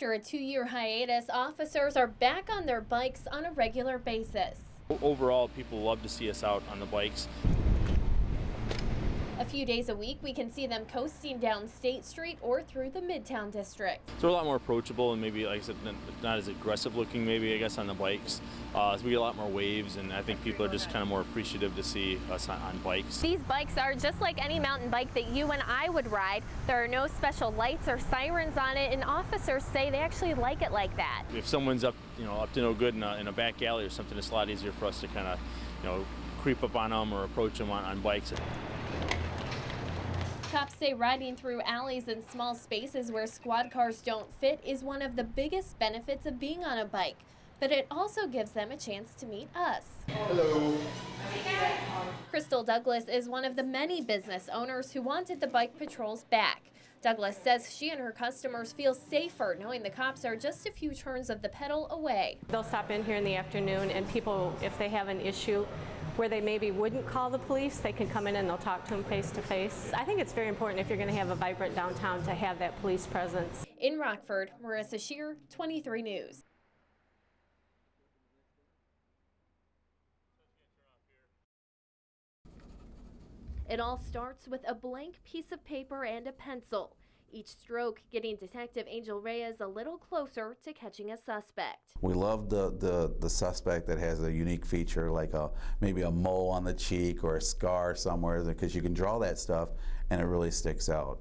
After a 2-year hiatus, officers are back on their bikes on a regular basis. Overall, people love to see us out on the bikes. A few days a week, we can see them coasting down State Street or through the Midtown District. So we're a lot more approachable and maybe, like I said, not as aggressive looking maybe, I guess, on the bikes. So we get a lot more waves, and I think people are just kind of more appreciative to see us on bikes. These bikes are just like any mountain bike that you and I would ride. There are no special lights or sirens on it, and officers say they actually like it like that. If someone's up to no good in a back alley or something, it's a lot easier for us to kind of, creep up on them or approach them on bikes. Cops say riding through alleys and small spaces where squad cars don't fit is one of the biggest benefits of being on a bike, but it also gives them a chance to meet us. Hello. Crystal Douglas is one of the many business owners who wanted the bike patrols back. Douglas says she and her customers feel safer knowing the cops are just a few turns of the pedal away. They'll stop in here in the afternoon, and people, if they have an issue where they maybe wouldn't call the police, they can come in and they'll talk to them face to face. I think it's very important if you're going to have a vibrant downtown to have that police presence. In Rockford, Marissa Shear, 23 News. It all starts with a blank piece of paper and a pencil. Each stroke getting Detective Angel Reyes a little closer to catching a suspect. We love the suspect that has a unique feature, like maybe a mole on the cheek or a scar somewhere, because you can draw that stuff and it really sticks out.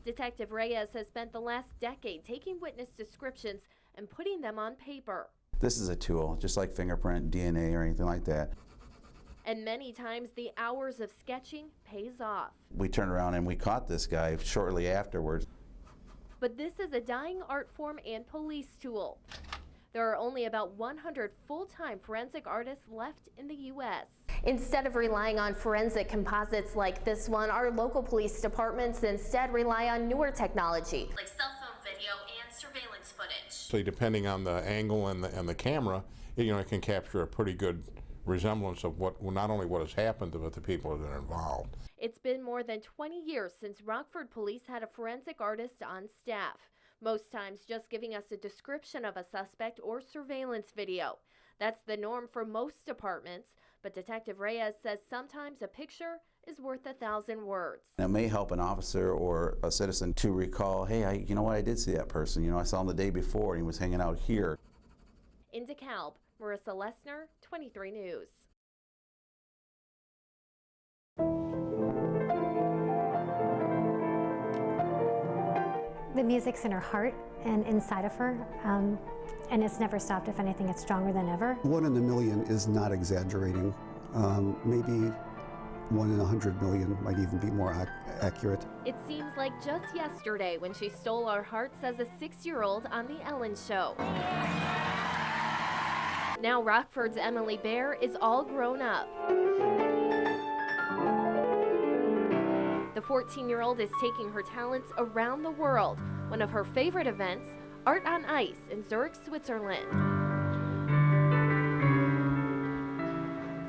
Detective Reyes has spent the last decade taking witness descriptions and putting them on paper. This is a tool, just like fingerprint, DNA, or anything like that. And many times the hours of sketching pays off. We turned around and we caught this guy shortly afterwards. But this is a dying art form and police tool. There are only about 100 full-time forensic artists left in the U.S. Instead of relying on forensic composites like this one, our local police departments instead rely on newer technology, like cell phone video and surveillance footage. So depending on the angle and the camera, it can capture a pretty good resemblance of not only what has happened, but the people that are involved. It's been more than 20 years since Rockford Police had a forensic artist on staff, most times just giving us a description of a suspect or surveillance video. That's the norm for most departments, but Detective Reyes says sometimes a picture is worth 1,000 words. It may help an officer or a citizen to recall, hey, I did see that person. I saw him the day before and he was hanging out here. In DeKalb, Marissa Lessner, 23 News. The music's in her heart and inside of her, and it's never stopped. If anything, it's stronger than ever. 1 in a million is not exaggerating. Maybe 1 in 100 million might even be more accurate. It seems like just yesterday when she stole our hearts as a 6-year-old on The Ellen Show. Now Rockford's Emily Bear is all grown up. The 14-year-old is taking her talents around the world. One of her favorite events, Art on Ice in Zurich, Switzerland.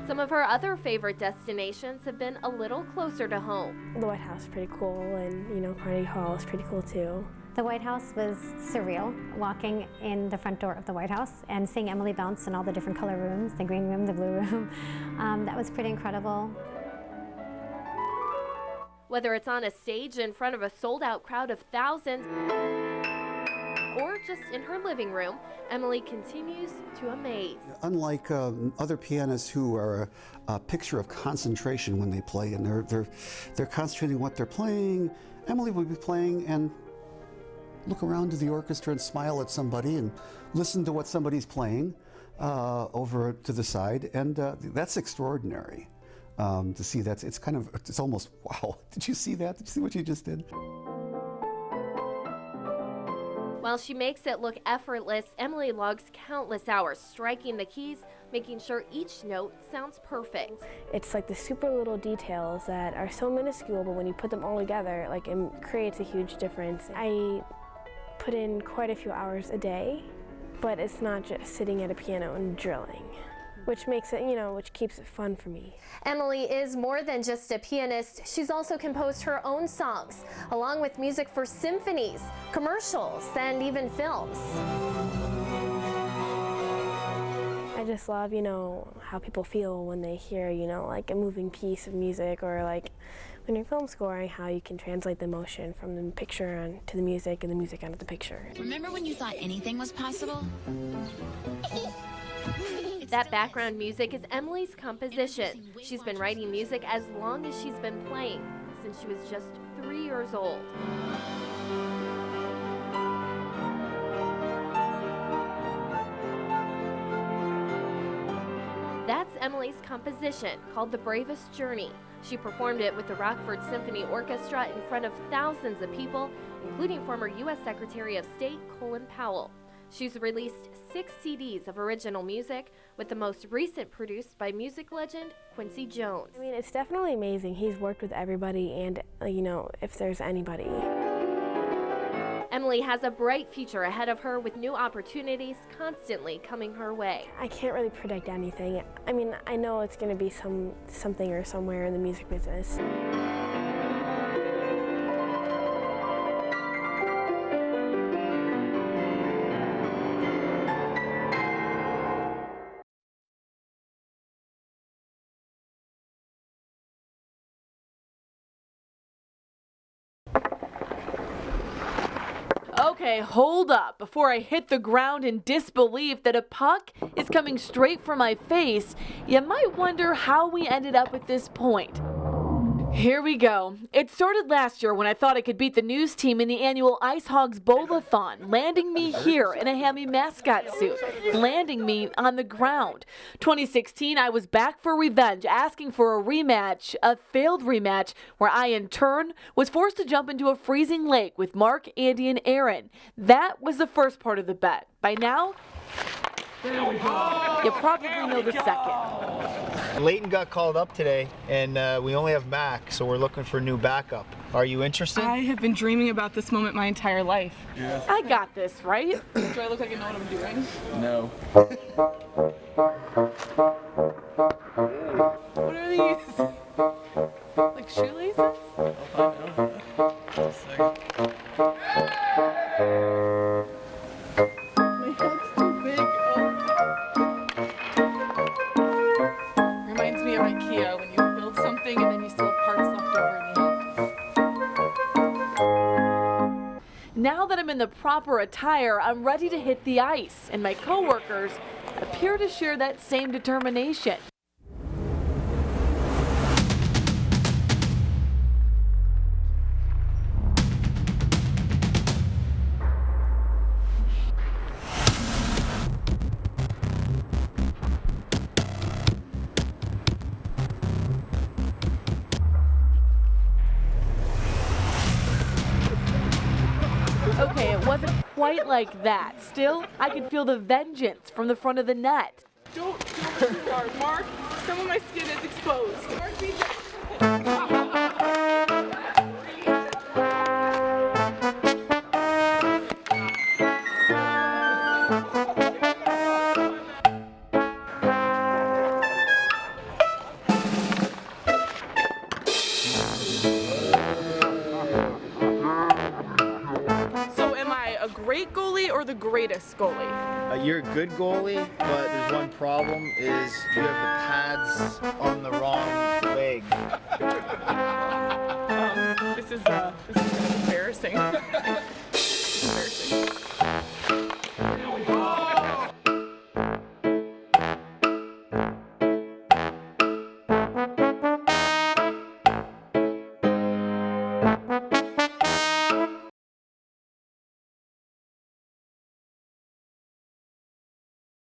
Some of her other favorite destinations have been a little closer to home. The White House is pretty cool, and Carnegie Hall is pretty cool too. The White House was surreal, walking in the front door of the White House and seeing Emily bounce in all the different color rooms, the green room, the blue room. That was pretty incredible. Whether it's on a stage in front of a sold-out crowd of thousands or just in her living room, Emily continues to amaze. Unlike other pianists who are a picture of concentration when they play, and they're concentrating on what they're playing, Emily will be playing and look around to the orchestra and smile at somebody and listen to what somebody's playing over to the side, and that's extraordinary. To see that, it's almost, wow, did you see that? Did you see what you just did? While she makes it look effortless, Emily logs countless hours striking the keys, making sure each note sounds perfect. It's like the super little details that are so minuscule, but when you put them all together, it creates a huge difference. I put in quite a few hours a day, but it's not just sitting at a piano and drilling. which makes it, you know, which keeps it fun for me. Emily is more than just a pianist. She's also composed her own songs, along with music for symphonies, commercials, and even films. I just love, you know, how people feel when they hear, you know, like a moving piece of music, or like when you're film scoring, how you can translate the emotion from the picture onto the music and the music onto the picture. Remember when you thought anything was possible? That background music is Emily's composition. She's been writing music as long as she's been playing, since she was just 3 years old. That's Emily's composition, called The Bravest Journey. She performed it with the Rockford Symphony Orchestra in front of thousands of people, including former U.S. Secretary of State Colin Powell. She's released 6 CDs of original music, with the most recent produced by music legend Quincy Jones. I mean, it's definitely amazing. He's worked with everybody, and, you know, if there's anybody. Emily has a bright future ahead of her, with new opportunities constantly coming her way. I can't really predict anything. I mean, I know it's going to be something or somewhere in the music business. Okay, hold up. Before I hit the ground in disbelief that a puck is coming straight for my face, you might wonder how we ended up at this point. Here we go. It started last year when I thought I could beat the news team in the annual Ice Hogs Bowl-a-thon, landing me here in a hammy mascot suit, landing me on the ground. 2016, I was back for revenge, asking for a rematch, a failed rematch, where I in turn was forced to jump into a freezing lake with Mark, Andy, and Aaron. That was the first part of the bet. By now, you probably know the second. Leighton got called up today, and we only have Mac, so we're looking for a new backup. Are you interested? I have been dreaming about this moment my entire life. Yeah. I got this, right? Do I look like I know what I'm doing? No. What are these? Like shoelaces? Reminds me of IKEA when you build something and then you still have parts left over in the end. Now that I'm in the proper attire, I'm ready to hit the ice, and my coworkers appear to share that same determination. Okay, it wasn't quite like that. Still, I could feel the vengeance from the front of the net. Don't go too hard, Mark. Some of my skin is exposed. Mark, be great goalie or the greatest goalie? You're a good goalie, but there's one problem is you have the pads on the wrong